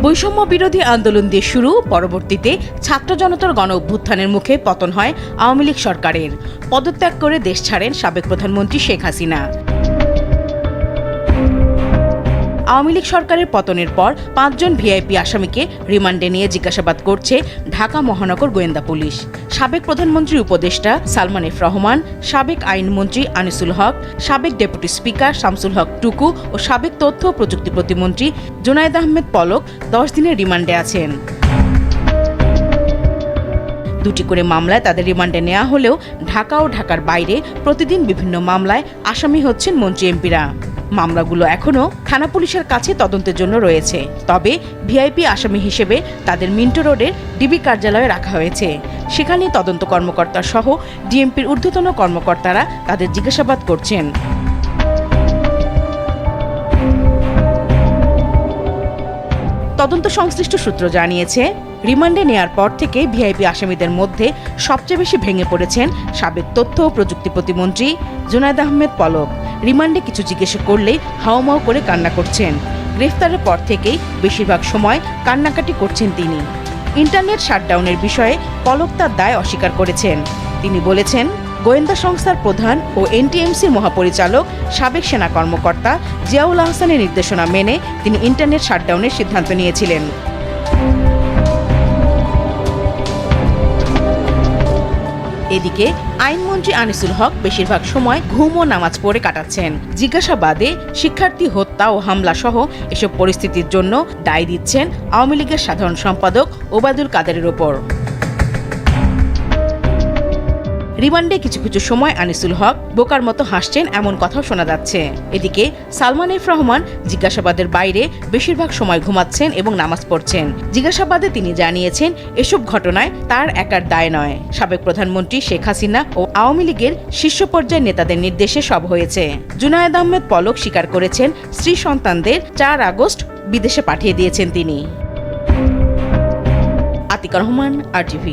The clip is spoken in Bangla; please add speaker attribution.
Speaker 1: বৈষম্য বিরোধী আন্দোলন দিয়ে শুরু, পরবর্তীতে ছাত্র জনতার গণ অভ্যুত্থানের মুখে পতন হয় আওয়ামী লীগ সরকারের। পদত্যাগ করে দেশ ছাড়েন সাবেক প্রধানমন্ত্রী শেখ হাসিনা। আওয়ামী লীগ সরকারের পতনের পর ৫ জন ভিআইপি আসামিকে রিমান্ডে নিয়ে জিজ্ঞাসাবাদ করছে ঢাকা মহানগর গোয়েন্দা পুলিশ। সাবেক প্রধানমন্ত্রীর উপদেষ্টা সালমান এফ রহমান, সাবেক আইনমন্ত্রী আনিসুল হক, সাবেক ডেপুটি স্পিকার শামসুল হক টুকু ও সাবেক তথ্য ও প্রযুক্তি প্রতিমন্ত্রী জুনায়েদ আহমেদ পলক ১০ দিনের রিমান্ডে আছেন। ২টি করে মামলায় তাদের রিমান্ডে নেওয়া হলেও ঢাকা ও ঢাকার বাইরে প্রতিদিন বিভিন্ন মামলায় আসামি হচ্ছেন মন্ত্রী এমপিরা। মামলাগুলো এখনও থানা পুলিশের কাছে তদন্তের জন্য রয়েছে। তবে ভিআইপি আসামি হিসেবে তাদের মিন্টো রোডের ডিবি কার্যালয়ে রাখা হয়েছে। সেখানে তদন্ত কর্মকর্তা সহ ডিএমপির ঊর্ধ্বতন কর্মকর্তারা তাদের জিজ্ঞাসাবাদ করছেন। তদন্ত সংশ্লিষ্ট সূত্র জানিয়েছে, রিমান্ডে নেয়ার পর থেকে ভিআইপি আসামিদের মধ্যে সবচেয়ে বেশি ভেঙে পড়েছেন সাবেক তথ্য ও প্রযুক্তি প্রতিমন্ত্রী জুনায়েদ আহমেদ পলক। রিমান্ডে কিছু জিজ্ঞেস করলেই হাউমাউ করে কান্না করছেন। গ্রেফতারের পর থেকেই বেশিরভাগ সময় কান্নাকাটি করছেন তিনি। ইন্টারনেট শাটডাউনের বিষয়ে পলক তার দায় অস্বীকার করেছেন। তিনি বলেছেন, গোয়েন্দা সংস্থার প্রধান ও এনটিএমসির মহাপরিচালক সাবেক সেনা কর্মকর্তা জিয়াউল আহসানের নির্দেশনা মেনে তিনি ইন্টারনেট শাটডাউনের সিদ্ধান্ত নিয়েছিলেন। এদিকে আইনমন্ত্রী আনিসুল হক বেশিরভাগ সময় ঘুম ও নামাজ পড়ে কাটাচ্ছেন। জিজ্ঞাসাবাদে শিক্ষার্থী হত্যা ও হামলা সহ এসব পরিস্থিতির জন্য দায় দিচ্ছেন আওয়ামী লীগের সাধারণ সম্পাদক ওবায়দুল কাদেরের ওপর। রিমান্ডে কিছু কিছু সময় আনিসুল হক বোকার মতো হাসছেন এমন কথাও শোনা যাচ্ছে। এদিকে সালমান এফ রহমান জিজ্ঞাসাবাদের বাইরে বেশিরভাগ সময় ঘুমাচ্ছেন এবং নামাজ পড়ছেন। জিজ্ঞাসাবাদে তিনি জানিয়েছেন, এসব ঘটনায় তার একার দায় নয়। সাবেক প্রধানমন্ত্রী শেখ হাসিনা ও আওয়ামী লীগের শীর্ষ পর্যায়ের নেতাদের নির্দেশে সব হয়েছে। জুনায়েদ আহমেদ পলক স্বীকার করেছেন, স্ত্রী সন্তানদের ৪ আগস্ট বিদেশে পাঠিয়ে দিয়েছেন তিনি। আতিকা রহমান, RTV।